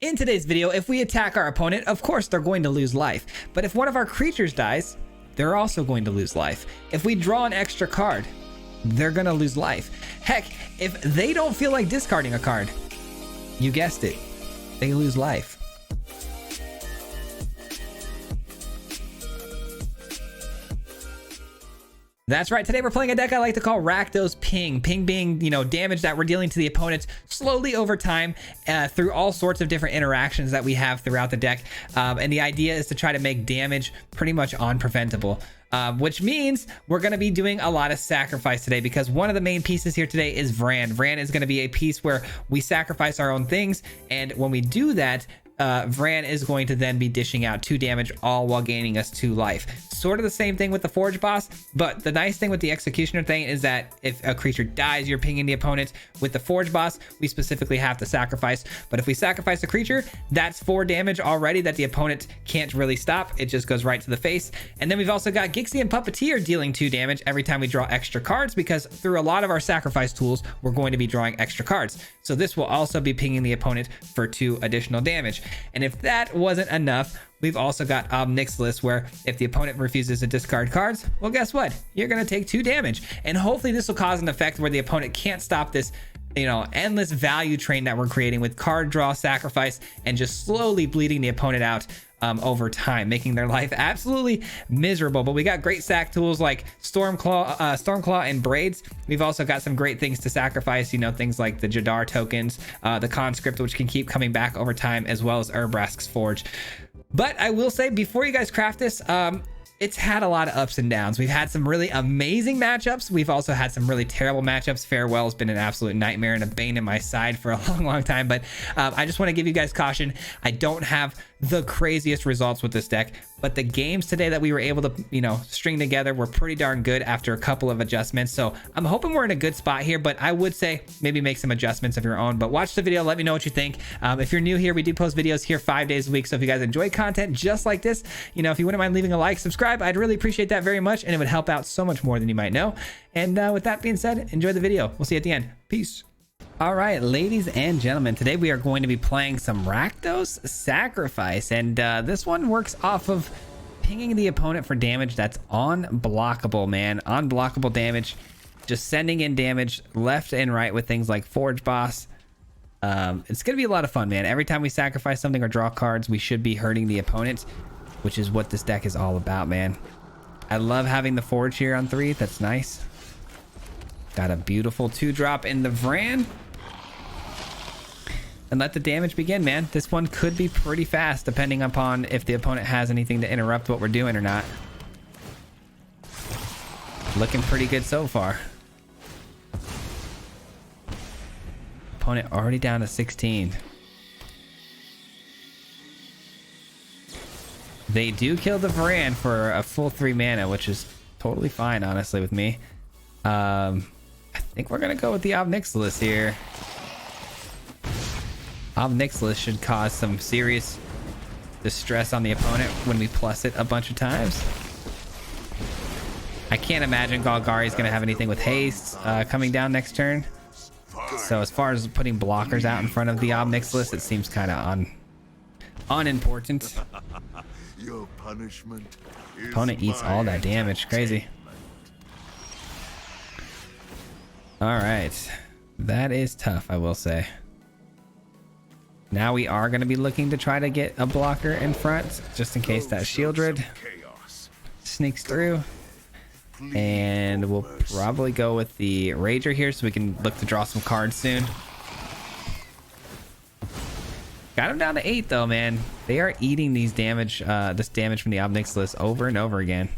In today's video, if we attack our opponent, of course they're going to lose life. But if one of our creatures dies, they're also going to lose life. If we draw an extra card, they're gonna lose life. Heck, if they don't feel like discarding a card, you guessed it, they lose life. That's right, today we're playing a deck I like to call Rakdos Ping. Ping being, damage that we're dealing to the opponent slowly over time through all sorts of different interactions that we have throughout the deck. And the idea is to try to make damage pretty much unpreventable. Which means we're going to be doing a lot of sacrifice today, because one of the main pieces here today is Vran. Vran is going to be a piece where we sacrifice our own things, and when we do that, Vran is going to then be dishing out 2 damage, all while gaining us 2 life. Sort of the same thing with the Forge Boss, but the nice thing with the Executioner thing is that if a creature dies, you're pinging the opponent. With the Forge Boss, we specifically have to sacrifice, but if we sacrifice a creature, that's 4 damage already that the opponent can't really stop. It just goes right to the face. And then we've also got Grixis and Puppeteer dealing 2 damage every time we draw extra cards, because through a lot of our sacrifice tools, we're going to be drawing extra cards. So this will also be pinging the opponent for 2 additional damage. And if that wasn't enough, we've also got Ob Nixilis, where if the opponent refuses to discard cards, well, guess what? You're going to take 2 damage. And hopefully this will cause an effect where the opponent can't stop this, endless value train that we're creating with card draw, sacrifice, and just slowly bleeding the opponent out over time, making their life absolutely miserable. But we got great sack tools like Stormclaw and Braids. We've also got some great things to sacrifice, things like the Jadar tokens, the Conscript, which can keep coming back over time, as well as Urbrask's Forge. But I will say, before you guys craft this, it's had a lot of ups and downs. We've had some really amazing matchups. We've also had some really terrible matchups. Farewell has been an absolute nightmare and a bane in my side for a long time. But I just want to give you guys caution. I don't have the craziest results with this deck, but the games today that we were able to, string together were pretty darn good after a couple of adjustments. So I'm hoping we're in a good spot here, but I would say maybe make some adjustments of your own. But watch the video. Let me know what you think. If you're new here, we do post videos here 5 days a week. So if you guys enjoy content just like this, if you wouldn't mind leaving a like, subscribe, I'd really appreciate that very much, and it would help out so much more than you might know. And with that being said, enjoy the video. We'll see you at the end. Peace. All right, ladies and gentlemen, today we are going to be playing some Rakdos Sacrifice, and this one works off of pinging the opponent for damage that's unblockable, man. Unblockable damage, just sending in damage left and right with things like Forge Boss. It's gonna be a lot of fun, man. Every time we sacrifice something or draw cards, we should be hurting the opponent, which is what this deck is all about, man. I love having the Forge here on 3. That's nice. Got a beautiful 2-drop in the Vran. And let the damage begin, man. This one could be pretty fast, depending upon if the opponent has anything to interrupt what we're doing or not. Looking pretty good so far. Opponent already down to 16. They do kill the Vran for a full 3 mana, which is totally fine, honestly, with me. I think we're gonna go with the Ob Nixilis here. Ob Nixilis should cause some serious distress on the opponent when we plus it a bunch of times. I can't imagine Golgari is gonna have anything with haste coming down next turn. So as far as putting blockers out in front of the Ob Nixilis, it seems kind of unimportant. Your punishment is Opponent eats all that damage. Crazy. All right, that is tough, I will say. Now we are going to be looking to try to get a blocker in front, just in case that Shieldred sneaks through. And we'll probably go with the Rager here, so we can look to draw some cards soon. Got him down to 8 though, man. They are eating these damage, this damage from the Ob Nixilis over and over again.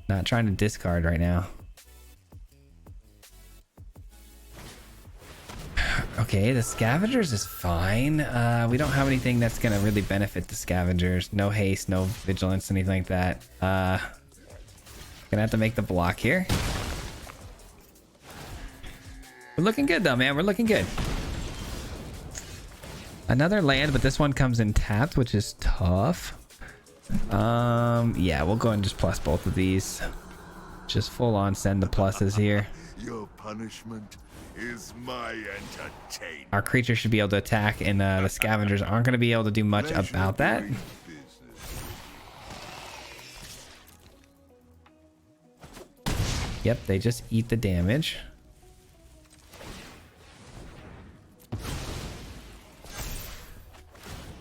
Not trying to discard right now. Okay, the Scavengers is fine. We don't have anything that's gonna really benefit the Scavengers. No haste, no vigilance, anything like that. Gonna have to make the block here. We're looking good though, man. We're looking good. Another land, but this one comes in tapped, which is tough. Yeah, we'll go and just plus both of these. Just full on send the pluses here. Your punishment is my entertainment. Our creatures should be able to attack, and the scavengers aren't going to be able to do much about that. Yep, they just eat the damage.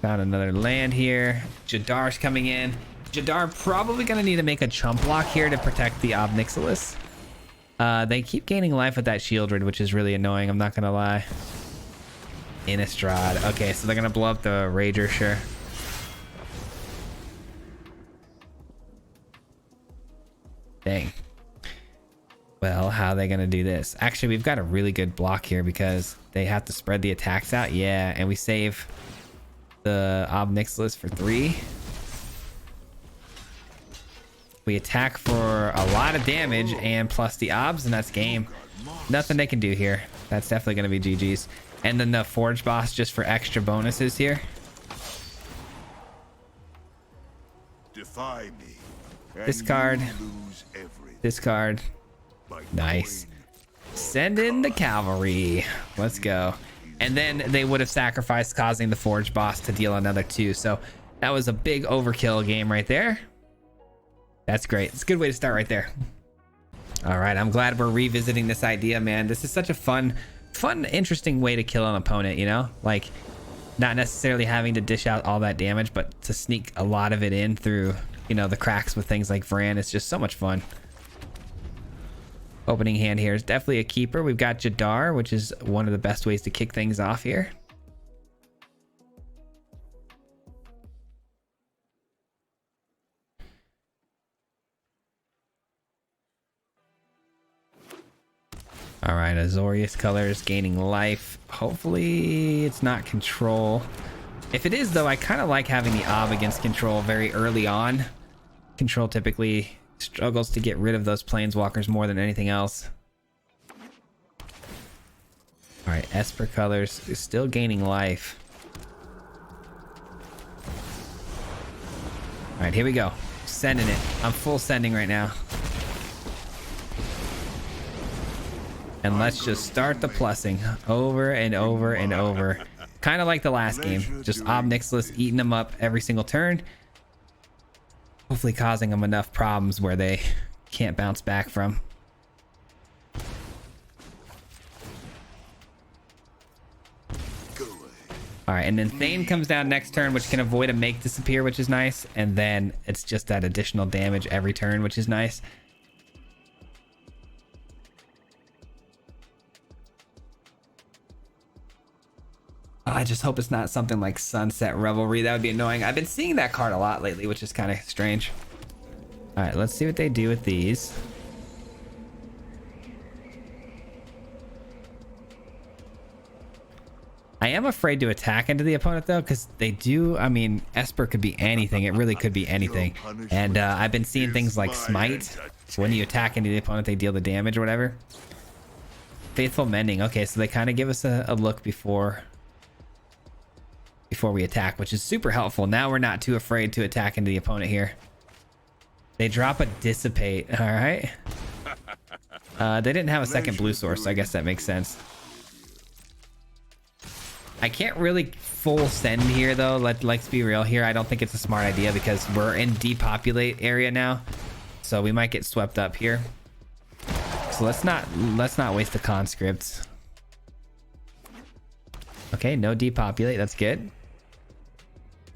Found another land here. Jadar's coming in. Jadar probably going to need to make a chump block here to protect the Obnixilis. They keep gaining life with that Shieldred, which is really annoying. I'm not going to lie. Innistrad. Okay, so they're going to blow up the Rager, sure. Dang. Well, how are they going to do this? Actually, we've got a really good block here because they have to spread the attacks out. Yeah, and we save the Obnixilis for 3. We attack for a lot of damage and plus the obs, and that's game. Nothing they can do here. That's definitely going to be GG's. And then the Forge Boss just for extra bonuses here. Defy me. Discard. Discard. Nice. Send in the cavalry. Let's go. And then they would have sacrificed, causing the Forge Boss to deal another 2. So that was a big overkill game right there. That's great. It's a good way to start right there. All right, I'm glad we're revisiting this idea, man. This is such a fun, interesting way to kill an opponent, you know? Like, not necessarily having to dish out all that damage, but to sneak a lot of it in through, you know, the cracks with things like Varan. It's just so much fun. Opening hand here is definitely a keeper. We've got Jadar, which is one of the best ways to kick things off here. All right, Azorius colors gaining life. Hopefully it's not control. If it is, though, I kind of like having the Ob against control very early on. Control typically struggles to get rid of those planeswalkers more than anything else. All right, Esper colors is still gaining life. All right, here we go. Sending it. I'm full sending right now. And let's just start the plussing over and over and over. Kind of like the last game. Just Obnixilis eating them up every single turn. Hopefully causing them enough problems where they can't bounce back from. Alright, and then Thane comes down next turn, which can avoid a make disappear, which is nice. And then it's just that additional damage every turn, which is nice. I just hope it's not something like Sunset Revelry. That would be annoying. I've been seeing that card a lot lately, which is kind of strange. All right, let's see what they do with these. I am afraid to attack into the opponent, though, because they do... I mean, Esper could be anything. It really could be anything. And I've been seeing things like Smite. When you attack into the opponent, they deal the damage or whatever. Faithful Mending. Okay, so they kind of give us a look before we attack, which is super helpful. Now we're not too afraid to attack into the opponent here. They drop a Dissipate. All right. They didn't have a second blue source, so I guess that makes sense. I can't really full send here, though. Let's be real here. I don't think it's a smart idea because we're in depopulate area now, so we might get swept up here. So let's not waste the conscripts. Okay, no depopulate. That's good.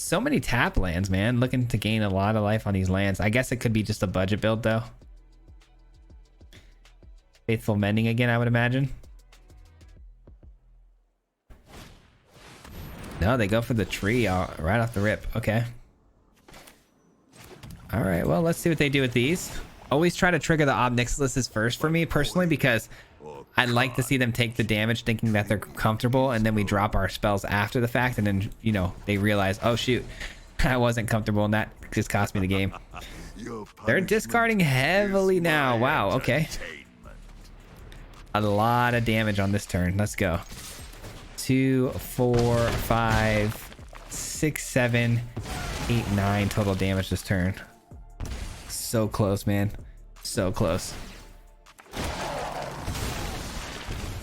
So many tap lands, man. Looking to gain a lot of life on these lands. I guess it could be just a budget build, though. Faithful Mending again, I would imagine. No, they go for the tree right off the rip. Okay. All right, well, let's see what they do with these. Always try to trigger the Obnixilis first for me, personally, because I'd like to see them take the damage thinking that they're comfortable, and then we drop our spells after the fact, and then, you know, they realize, oh, shoot, I wasn't comfortable, and that just cost me the game. They're discarding heavily now. Wow, okay. A lot of damage on this turn. Let's go. 2, 4, 5, 6, 7, 8, 9 total damage this turn. So close, man. So close.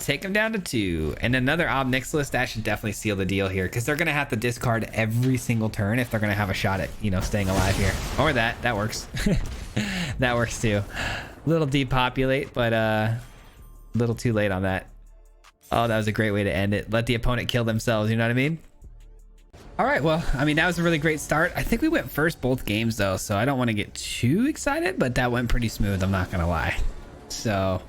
take them down to 2. And another Ob Nixilis, that should definitely seal the deal here, because they're going to have to discard every single turn if they're going to have a shot at, you know, staying alive here. Or that works. That works too. Little depopulate, but a little too late on that. Oh, that was a great way to end it. Let the opponent kill themselves, you know what I mean? All right, well, I mean, that was a really great start. I think we went first both games though, so I don't want to get too excited, but that went pretty smooth, I'm not gonna lie. So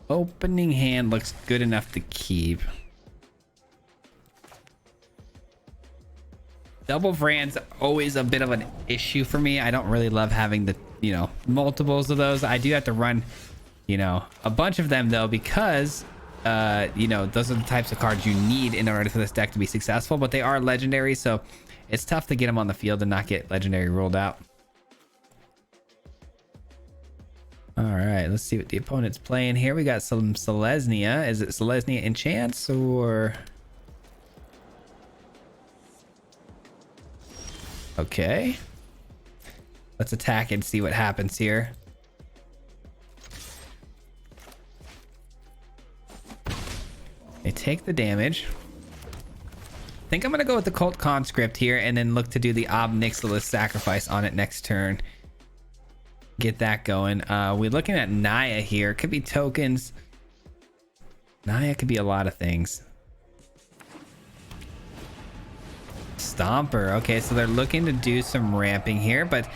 opening hand looks good enough to keep. Double Vrand's always a bit of an issue for me. I don't really love having the, you know, multiples of those. I do have to run, you know, a bunch of them though, because you know, those are the types of cards you need in order for this deck to be successful, but they are legendary, so it's tough to get them on the field and not get legendary ruled out. All right, let's see what the opponent's playing here. We got some Selesnya. Is it Selesnya Enchants or... Okay. Let's attack and see what happens here. They take the damage. I think I'm going to go with the Cult Conscript here and then look to do the Ob Nixilis sacrifice on it next turn. Get that going. We're looking at Naya here. Could be tokens. Naya could be a lot of things. Stomper. Okay, so they're looking to do some ramping here, but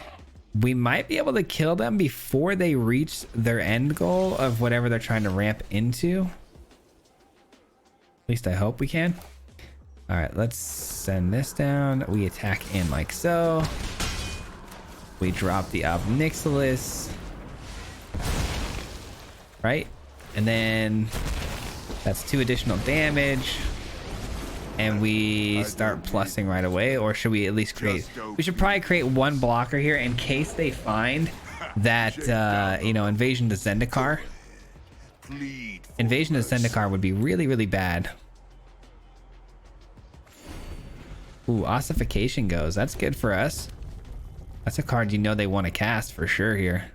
we might be able to kill them before they reach their end goal of whatever they're trying to ramp into. At least I hope we can. All right, let's send this down. We attack in like so. We drop the Ob Nixilis. Right? And then that's 2 additional damage. And we start plussing right away. Or should we at least create... We should probably create 1 blocker here in case they find that, you know, Invasion to Zendikar. Invasion of Zendikar would be really, really bad. Ooh, Ossification goes. That's good for us. That's a card you know they want to cast for sure here.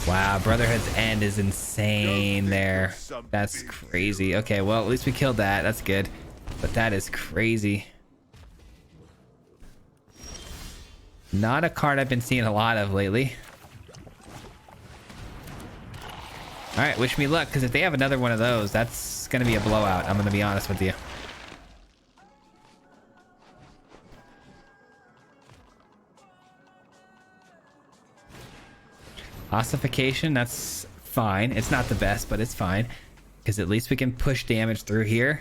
Wow, Brotherhood's End is insane there. That's crazy. Okay, well, at least we killed that. That's good. But that is crazy. Not a card I've been seeing a lot of lately. All right, wish me luck, because if they have another one of those, that's going to be a blowout. I'm going to be honest with you. Ossification, that's fine. It's not the best, but it's fine, because at least we can push damage through here.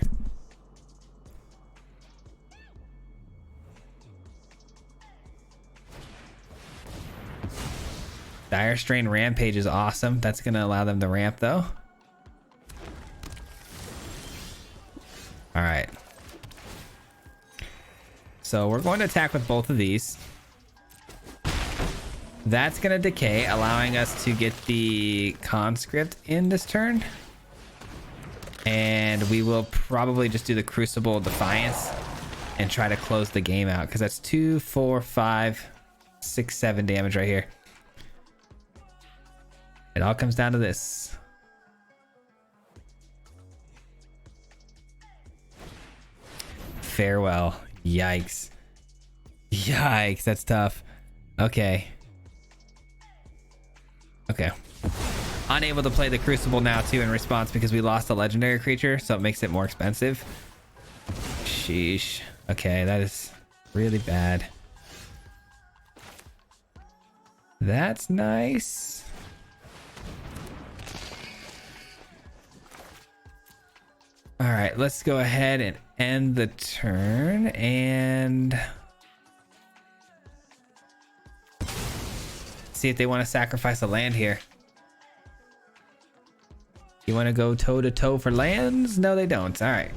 Dire Strain Rampage is awesome. That's going to allow them to ramp, though. All right. So we're going to attack with both of these. That's going to decay, allowing us to get the Conscript in this turn. And we will probably just do the Crucible Defiance and try to close the game out, because that's 2, 4, 5, 6, 7 damage right here. It all comes down to this. Farewell. Yikes. Yikes, that's tough. Okay. Okay. Unable to play the Crucible now too in response because we lost a legendary creature, so it makes it more expensive. Sheesh. Okay, that is really bad. That's nice. All right, let's go ahead and end the turn and see if they want to sacrifice a land here. You want to go toe to toe for lands? No, they don't. All right.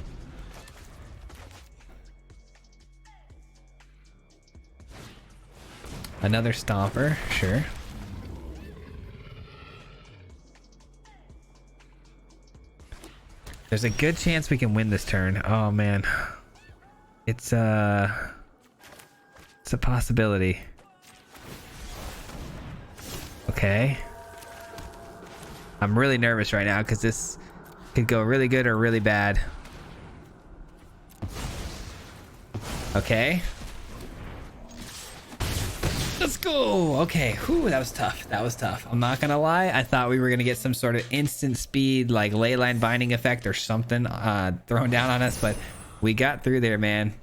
Another Stomper, sure. There's a good chance we can win this turn. Oh man. It's a possibility. Okay. I'm really nervous right now because this Could go really good or really bad. Okay. Let's go. Okay. Whew, that was tough. That was tough. I'm not gonna lie. I thought we were gonna get some sort of instant speed, like leyline binding effect or something thrown down on us, but we got through there, man.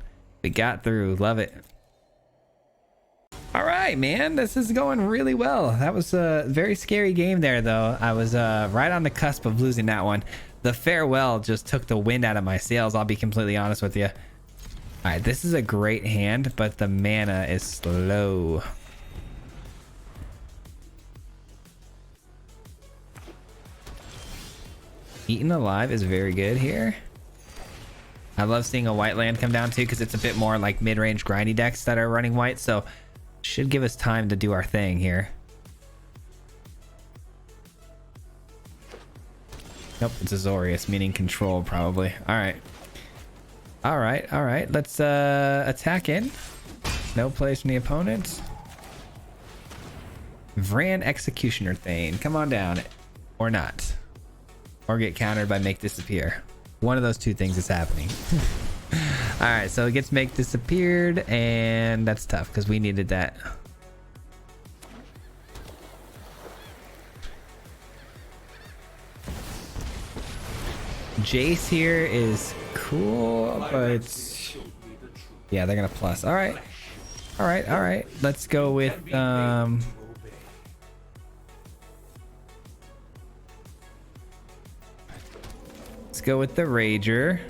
We got through. Love it. All right, man. This is going really well. That was a very scary game there, though. I was right on the cusp of losing that one. The farewell just took the wind out of my sails. I'll be completely honest with you. All right, this is a great hand, but the mana is slow. Eaten Alive is very good here. I love seeing a white land come down too, because it's a bit more like mid-range grindy decks that are running white, so should give us time to do our thing here. Nope, it's Azorius, meaning control probably. All right. All right, all right. Let's attack in. No place from the opponent. Vran Executioner Thane. Come on down. Or not. Or get countered by Make Disappear. One of those two things is happening. All right, so it gets Make Disappeared, and that's tough because we needed that. Jace here is cool, but yeah, they're gonna plus. All right, all right, all right. Let's go with let's go with the Rager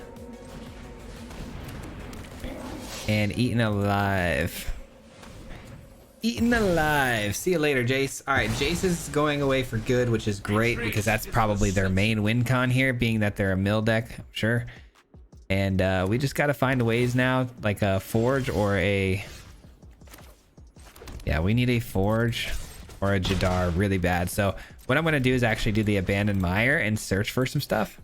and Eaten Alive. Eaten Alive. See you later, Jace. All right, Jace is going away for good, which is great because that's probably their main win con here, being that they're a mill deck, I'm sure. And we just got to find ways now, like a Forge or a... Yeah, we need a Forge or a Jadar really bad. So what I'm going to do is actually do the Abandoned Mire and search for some stuff.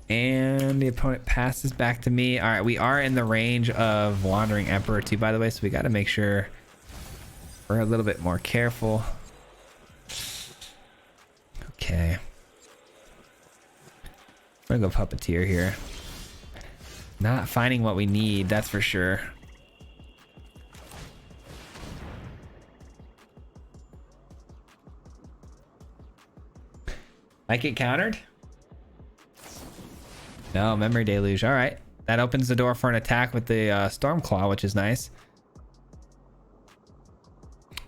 And the opponent passes back to me. All right, we are in the range of Wandering Emperor too, by the way, so we got to make sure we're a little bit more careful. Okay. I'm gonna go Puppeteer here. Not finding what we need, that's for sure. Might get countered? No, Memory Deluge. All right. That opens the door for an attack with the Stormclaw, which is nice.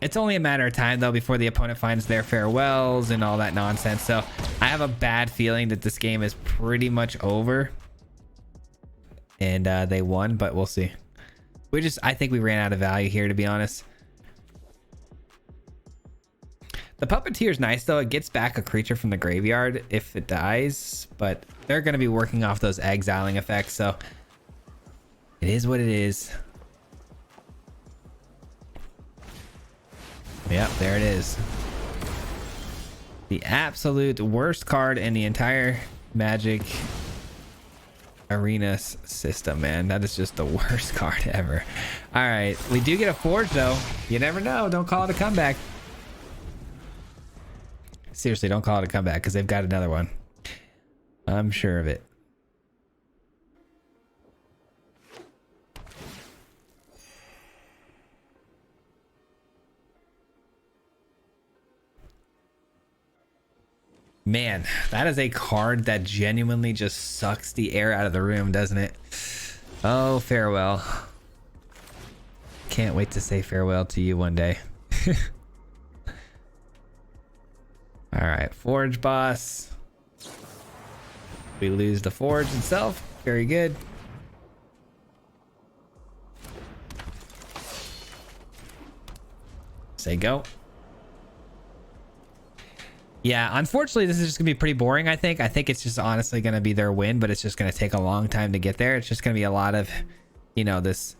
It's only a matter of time, though, before the opponent finds their farewells and all that nonsense. So I have a bad feeling that this game is pretty much over. And they won, but we'll see. I think we ran out of value here, to be honest. The Puppeteer is nice, though. It gets back a creature from the graveyard if it dies, but they're going to be working off those exiling effects, so it is what it is. Yep, there it is. The absolute worst card in the entire Magic Arena system, man. That is just the worst card ever. All right, we do get a Forge, though. You never know. Don't call it a comeback. Seriously, don't call it a comeback because they've got another one. I'm sure of it. Man, that is a card that genuinely just sucks the air out of the room, doesn't it? Oh, farewell. Can't wait to say farewell to you one day. All right, Forge boss. We lose the Forge itself. Very good. Say go. Yeah, unfortunately, this is just gonna be pretty boring. I think it's just honestly gonna be their win, but it's just gonna take a long time to get there. It's just gonna be a lot of, you know, this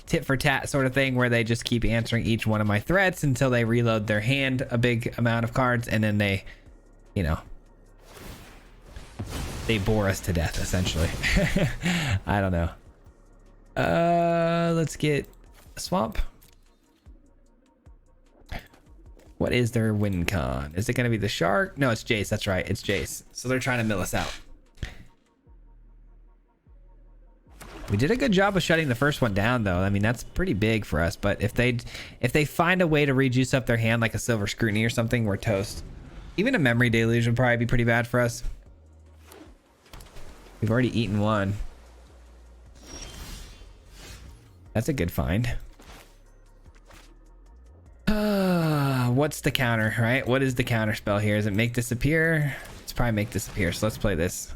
tit for tat sort of thing where they just keep answering each one of my threats until they reload their hand a big amount of cards, and then they, you know, they bore us to death essentially. I don't know. Let's get a swamp. What is their win con? Is it going to be the shark? No, it's Jace. That's right. It's Jace. So they're trying to mill us out. We did a good job of shutting the first one down, though. I mean, that's pretty big for us. But if they find a way to rejuice up their hand, like a Silver Scrutiny or something, we're toast. Even a Memory Deluge would probably be pretty bad for us. We've already eaten one. That's a good find. What's the counter, right? What is the counter spell here? Is it make disappear? It's probably make disappear. So let's play this.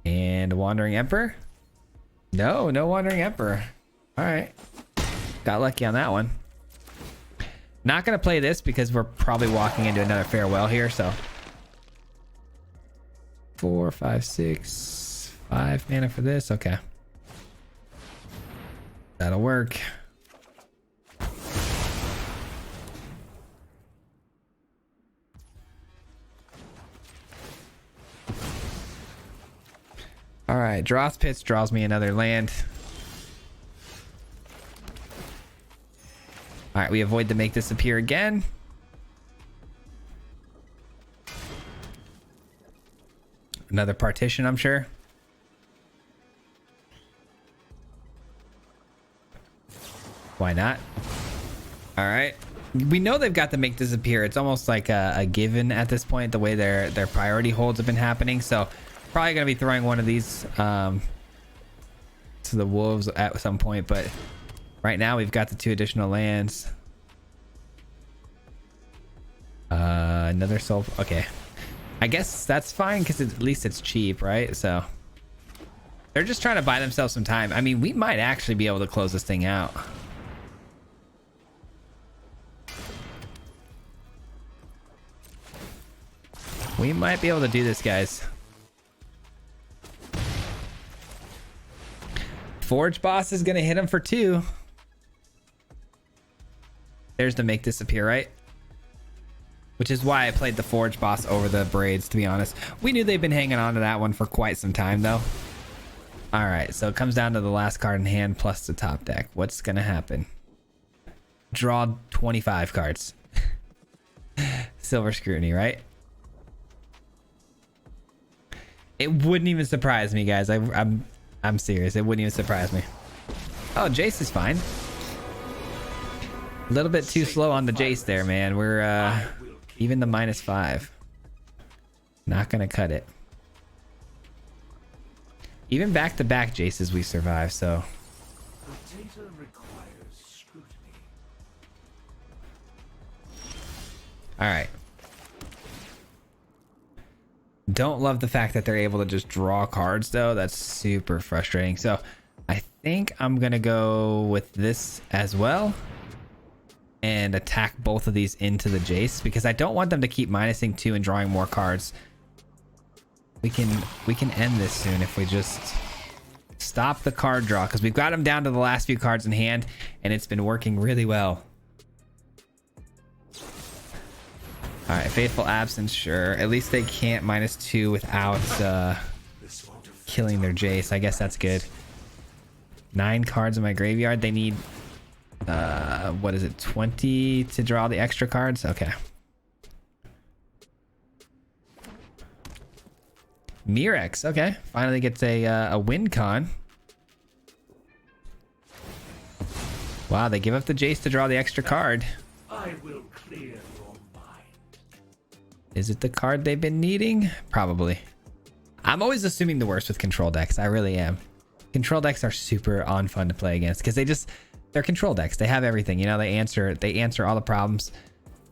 And Wandering Emperor? No, no Wandering Emperor. All right. Got lucky on that one. Not going to play this because we're probably walking into another farewell here. So 4, 5, 6, 5 mana for this. Okay. That'll work. All right, Dross Pits draws me another land. All right, we avoid the make disappear again. Another partition, I'm sure. Why not? All right. We know they've got the make disappear. It's almost like a given at this point, the way their priority holds have been happening. So probably going to be throwing one of these to the wolves at some point. But right now we've got the 2 additional lands. Another soul. Okay. I guess that's fine because at least it's cheap, right? So they're just trying to buy themselves some time. I mean, we might actually be able to close this thing out. We might be able to do this, guys. Forge boss is going to hit him for 2. There's the make disappear, right? Which is why I played the Forge boss over the braids, to be honest. We knew they've been hanging on to that one for quite some time, though. All right, so it comes down to the last card in hand plus the top deck. What's going to happen? Draw 25 cards. Silver Scrutiny, right? It wouldn't even surprise me, guys. I'm serious. It wouldn't even surprise me. Oh, Jace is fine. A little bit too slow on the Jace there, man. We're even the -5. Not gonna cut it. Even back-to-back Jaces we survive, so. All right. Don't love the fact that they're able to just draw cards, though. That's super frustrating. So I think I'm gonna go with this as well and attack both of these into the Jace because I don't want them to keep minusing 2 and drawing more cards. We can end this soon if we just stop the card draw because we've got them down to the last few cards in hand and it's been working really well. All right, Faithful Absence, sure. At least they can't -2 without killing their Jace. I guess that's good. 9 cards in my graveyard. They need, what is it, 20 to draw the extra cards? Okay. Mirex, okay. Finally gets a win con. Wow, they give up the Jace to draw the extra card. I will clear. Is it the card they've been needing? Probably. I'm always assuming the worst with control decks. I really am. Control decks are super fun to play against because they're control decks. They have everything, you know, they answer all the problems.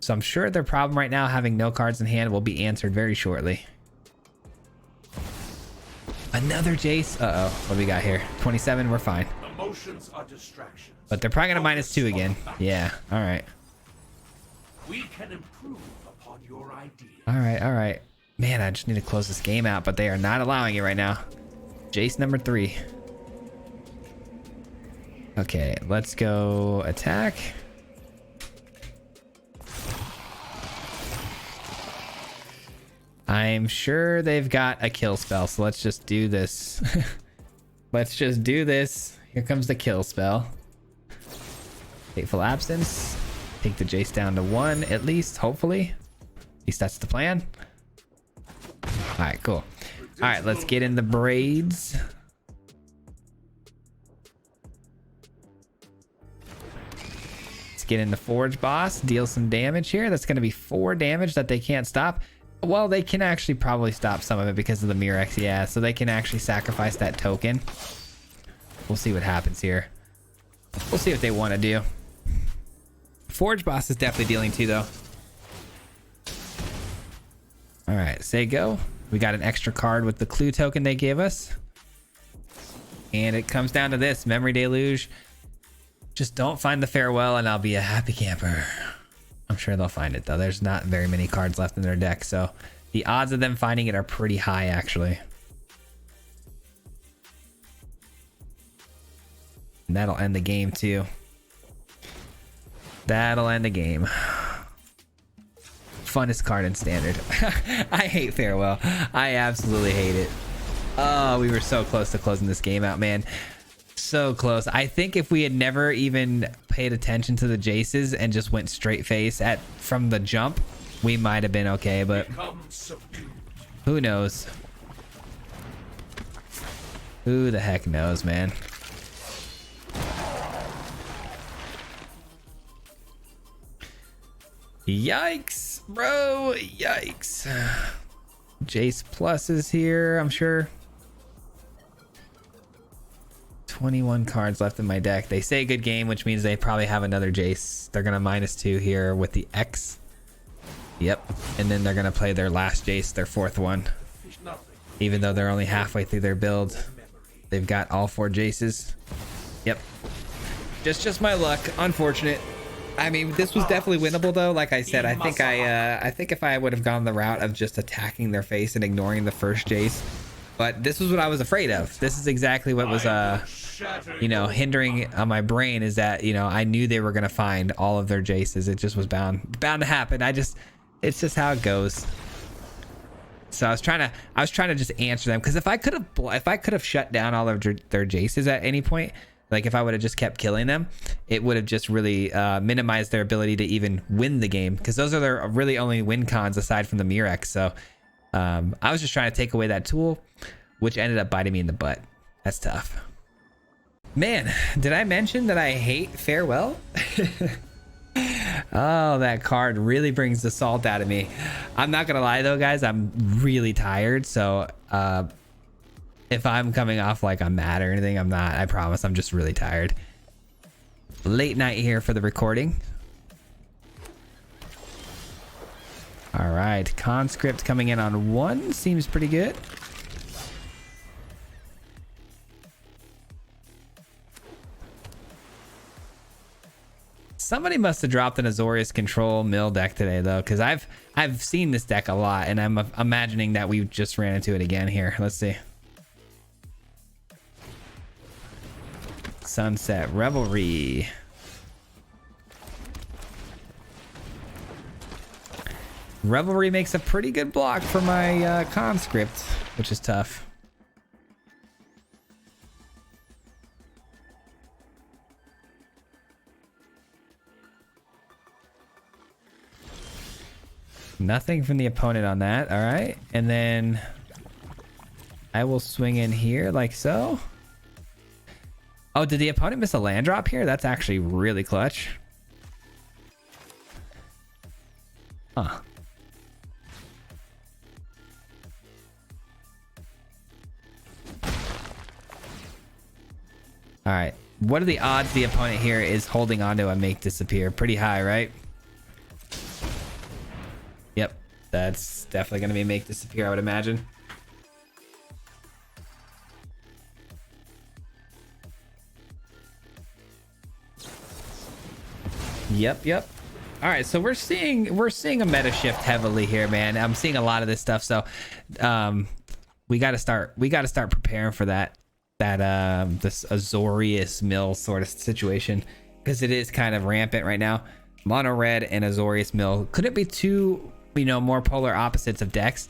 So I'm sure their problem right now, having no cards in hand, will be answered very shortly. Another Jace. Uh-oh, what do we got here? 27, we're fine. Emotions are distractions. But they're probably gonna -2 again. Yeah, all right. We can improve upon your ideas. All right. Man, I just need to close this game out, but they are not allowing it right now. Jace number 3. Okay, let's go attack. I'm sure they've got a kill spell, so let's just do this. Let's just do this. Here comes the kill spell. Fateful Absence. Take the Jace down to 1 at least, hopefully. At least that's the plan. Alright, cool. Alright, let's get in the braids. Let's get in the Forge Boss. Deal some damage here. That's going to be 4 damage that they can't stop. Well, they can actually probably stop some of it because of the Mirex. Yeah, so they can actually sacrifice that token. We'll see what happens here. We'll see what they want to do. Forge Boss is definitely dealing 2 though. All right, say go. We got an extra card with the clue token they gave us. And it comes down to this, Memory Deluge. Just don't find the farewell and I'll be a happy camper. I'm sure they'll find it though. There's not very many cards left in their deck, so the odds of them finding it are pretty high actually. And that'll end the game too. That'll end the game. Funnest card in standard. I hate farewell. I absolutely hate it. Oh, we were so close to closing this game out, man. So close. I think if we had never even paid attention to the Jaces and just went straight face from the jump, we might have been okay, but who knows? Who the heck knows, man? Yikes, bro. Yikes. Jace Plus is here, I'm sure. 21 cards left in my deck. They say good game, which means they probably have another Jace. They're gonna -2 here with the X. Yep. And then they're gonna play their last Jace, their 4th one. Even though they're only halfway through their build. They've got all 4 Jaces. Yep. Just my luck. Unfortunate. I mean, this was definitely winnable though. Like I said, I think if I would have gone the route of just attacking their face and ignoring the first Jace, but this was what I was afraid of. This is exactly what was you know, hindering on my brain, is that, you know, I knew they were gonna find all of their Jaces. It just was bound to happen. It's just how it goes. So I was trying to just answer them, because if I could have shut down all of their Jaces at any point, like if I would have just kept killing them, it would have just really minimized their ability to even win the game, because those are their really only win cons aside from the Mirex. So I was just trying to take away that tool, which ended up biting me in the butt. That's tough. Man, did I mention that I hate farewell? Oh, that card really brings the salt out of me. I'm not gonna lie though, guys, I'm really tired. So if I'm coming off like I'm mad or anything, I'm not. I promise. I'm just really tired. Late night here for the recording. All right, Conscript coming in on 1 seems pretty good. Somebody must have dropped an Azorius Control mill deck today though, because I've seen this deck a lot, and I'm imagining that we just ran into it again here. Let's see. Sunset Revelry. Revelry makes a pretty good block for my Conscript, which is tough. Nothing from the opponent on that. All right. And then I will swing in here like so. Oh, did the opponent miss a land drop here? That's actually really clutch. Huh. All right. What are the odds the opponent here is holding on to a make disappear? Pretty high, right? Yep. That's definitely going to be a make disappear, I would imagine. Yep. All right, so we're seeing a meta shift heavily here, man. I'm seeing a lot of this stuff, so we got to start preparing for that this Azorius mill sort of situation, because it is kind of rampant right now. Mono red and Azorius mill couldn't be two, you know, more polar opposites of decks,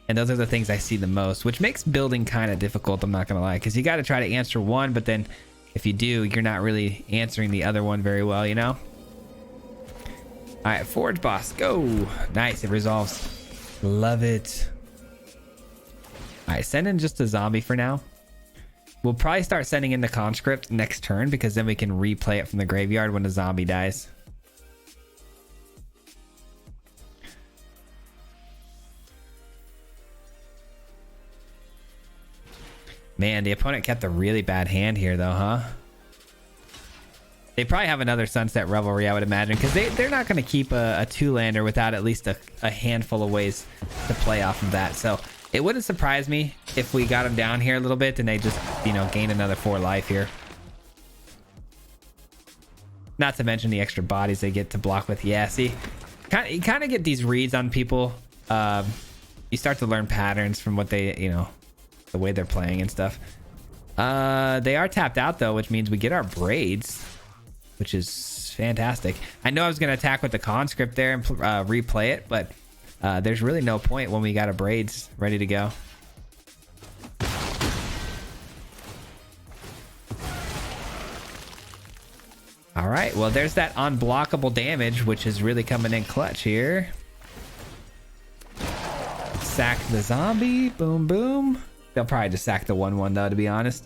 and those are the things I see the most, which makes building kind of difficult. I'm not gonna lie, because you got to try to answer one, but then If you do, you're not really answering the other one very well, you know? All right, Forge Boss, go. Nice, it resolves. Love it. All right, send in just a zombie for now. We'll probably start sending in the conscript next turn because then we can replay it from the graveyard when the zombie dies. Man, the opponent kept a really bad hand here though, huh? They probably have another Sunset Revelry, I would imagine, because they're not going to keep a two-lander without at least a handful of ways to play off of that. So it wouldn't surprise me if we got them down here a little bit and they just, you know, gain another 4 life here. Not to mention the extra bodies they get to block with. Yeah, see, you kind of get these reads on people. You start to learn patterns from what they, you know, the way they're playing and stuff. They are tapped out though, which means we get our braids, which is fantastic. I know I was going to attack with the conscript there and replay it, but there's really no point when we got a braids ready to go. All right, well, there's that unblockable damage, which is really coming in clutch here. Sack the zombie, boom, boom. They'll probably just sack the 1/1 though, to be honest.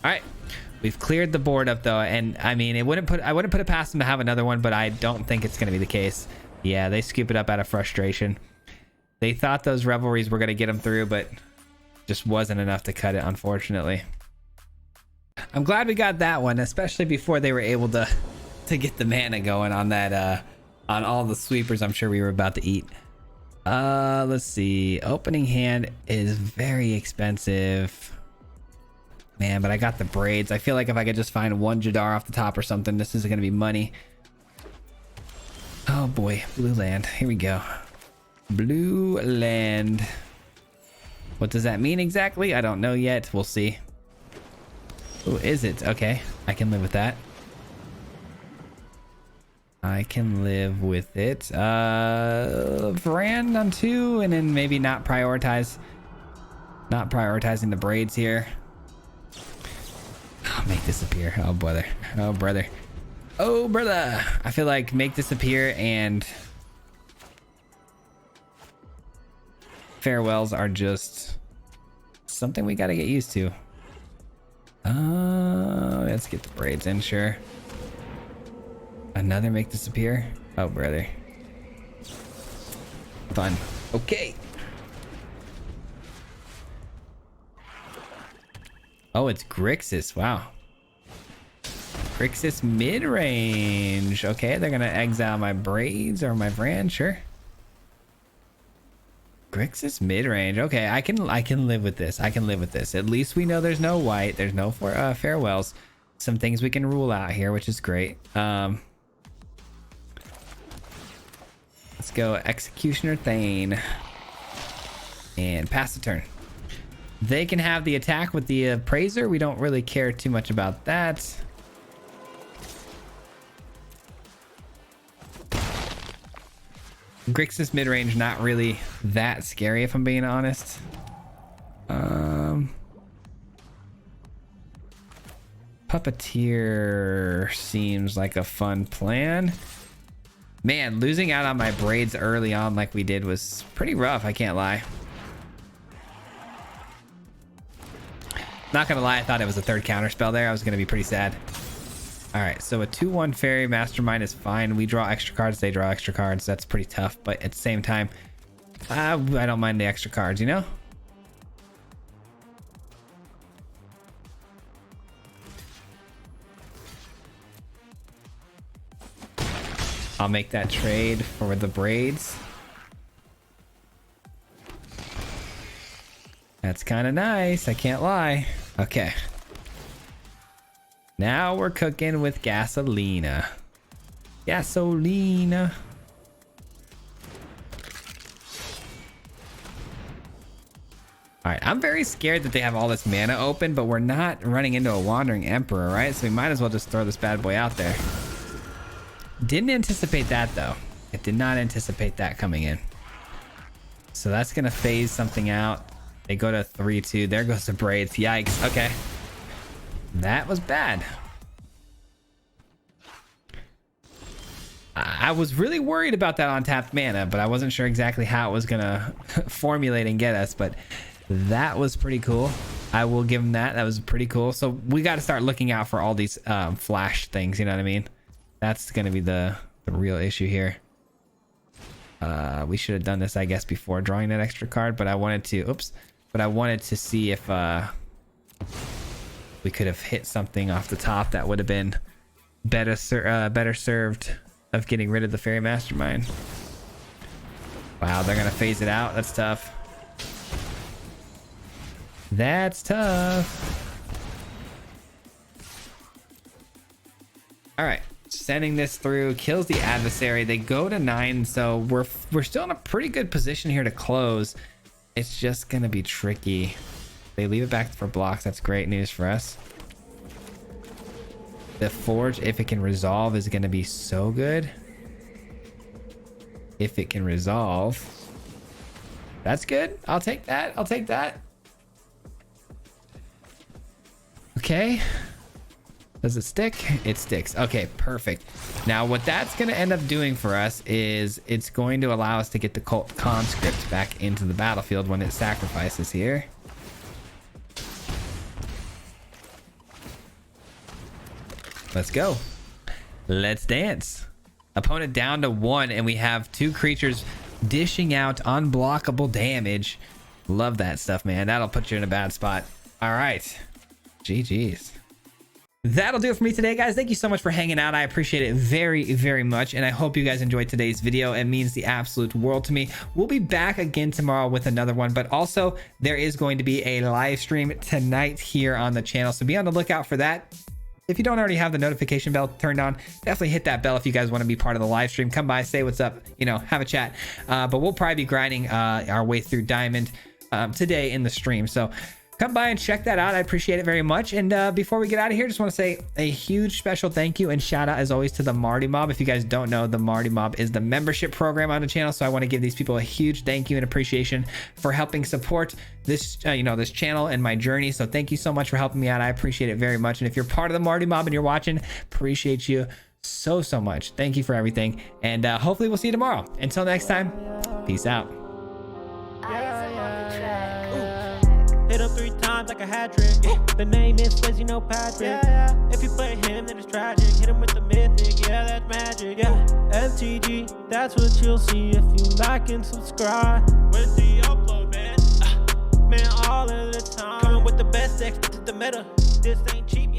All right, we've cleared the board up though, and I mean, I wouldn't put it past them to have another one, but I don't think it's going to be the case. Yeah, they scoop it up out of frustration. They thought those revelries were going to get them through, but just wasn't enough to cut it, unfortunately. I'm glad we got that one, especially before they were able to get the mana going on that on all the sweepers I'm sure we were about to eat. Let's see. Opening hand is very expensive. Man, but I got the braids. I feel like if I could just find one Jadar off the top or something, this is going to be money. Oh boy, blue land. Here we go. Blue land. What does that mean exactly? I don't know yet. We'll see. Oh, is it? Okay, I can live with that. I can live with it. Brand on 2, and then maybe not prioritizing the braids here. Oh, make disappear. Oh brother. Oh brother. Oh brother. I feel like make disappear and farewells are just something we got to get used to. Let's get the braids in, sure. Another make disappear. Oh brother. Fun. Okay. Oh, it's Grixis. Wow. Grixis mid-range. Okay, they're gonna exile my braids or my brand, sure. Grixis mid-range. Okay, I can live with this. I can live with this. At least we know there's no white. There's no farewells. Some things we can rule out here, which is great. Let's go Executioner Thane and pass the turn. They can have the attack with the Appraiser. We don't really care too much about that. Grixis midrange, not really that scary if I'm being honest. Puppeteer seems like a fun plan. Man, losing out on my braids early on like we did was pretty rough, I can't lie. Not gonna lie, I thought it was a third counter spell there. I was gonna be pretty sad. All right, so a 2/1 fairy mastermind is fine. We draw extra cards, they draw extra cards. That's pretty tough, but at the same time, I don't mind the extra cards, you know? I'll make that trade for the braids. That's kind of nice, I can't lie. Okay. Now we're cooking with gasolina. Gasolina. All right, I'm very scared that they have all this mana open, but we're not running into a Wandering Emperor, right? So we might as well just throw this bad boy out there. Didn't anticipate that though. I did not anticipate that coming in. So that's gonna phase something out. They go to 3-2. There goes the braids. Yikes. Okay. That was bad. I was really worried about that untapped mana, but I wasn't sure exactly how it was gonna formulate and get us, but that was pretty cool. I will give him that. That was pretty cool. So we got to start looking out for all these flash things, you know what I mean? That's gonna be the real issue here. We should have done this, I guess, before drawing that extra card, but I wanted to see if we could have hit something off the top that would have been better served of getting rid of the Fairy Mastermind. Wow, they're gonna phase it out. That's tough. That's tough. All right, sending this through kills the adversary. They go to 9, so we're still in a pretty good position here to close. It's just gonna be tricky. They leave it back for blocks. That's great news for us. The Forge, if it can resolve, is gonna be so good. If it can resolve, that's good. I'll take that. I'll take that. Okay. Does it stick? It sticks. Okay, perfect. Now what that's going to end up doing for us is it's going to allow us to get the Cult Conscript back into the battlefield when it sacrifices here. Let's go. Let's dance. Opponent down to 1, and we have 2 creatures dishing out unblockable damage. Love that stuff, man. That'll put you in a bad spot. All right. GG's. That'll do it for me today, guys. Thank you so much for hanging out. I appreciate it very, very much, and I hope you guys enjoyed today's video. It means the absolute world to me. We'll be back again tomorrow with another one, but also there is going to be a live stream tonight here on the channel, so be on the lookout for that. If you don't already have the notification bell turned on, definitely hit that bell if you guys want to be part of the live stream. Come by, say what's up, you know, have a chat. But we'll probably be grinding our way through Diamond today in the stream. So come by and check that out. I appreciate it very much. And before we get out of here, just want to say a huge special thank you and shout out as always to the Marty Mob. If you guys don't know, the Marty Mob is the membership program on the channel. So I want to give these people a huge thank you and appreciation for helping support this, this channel and my journey. So thank you so much for helping me out. I appreciate it very much. And if you're part of the Marty Mob and you're watching, appreciate you so much. Thank you for everything. And hopefully we'll see you tomorrow. Until next time, peace out. Hit him 3 times like a hat trick. The name is Swayze, no Patrick. If you play him, then it's tragic. Hit him with the mythic, yeah, that's magic. MTG, that's what you'll see if you like and subscribe. Where's the upload, man? Man, all of the time. Coming with the best decks, this is the meta. This ain't cheap.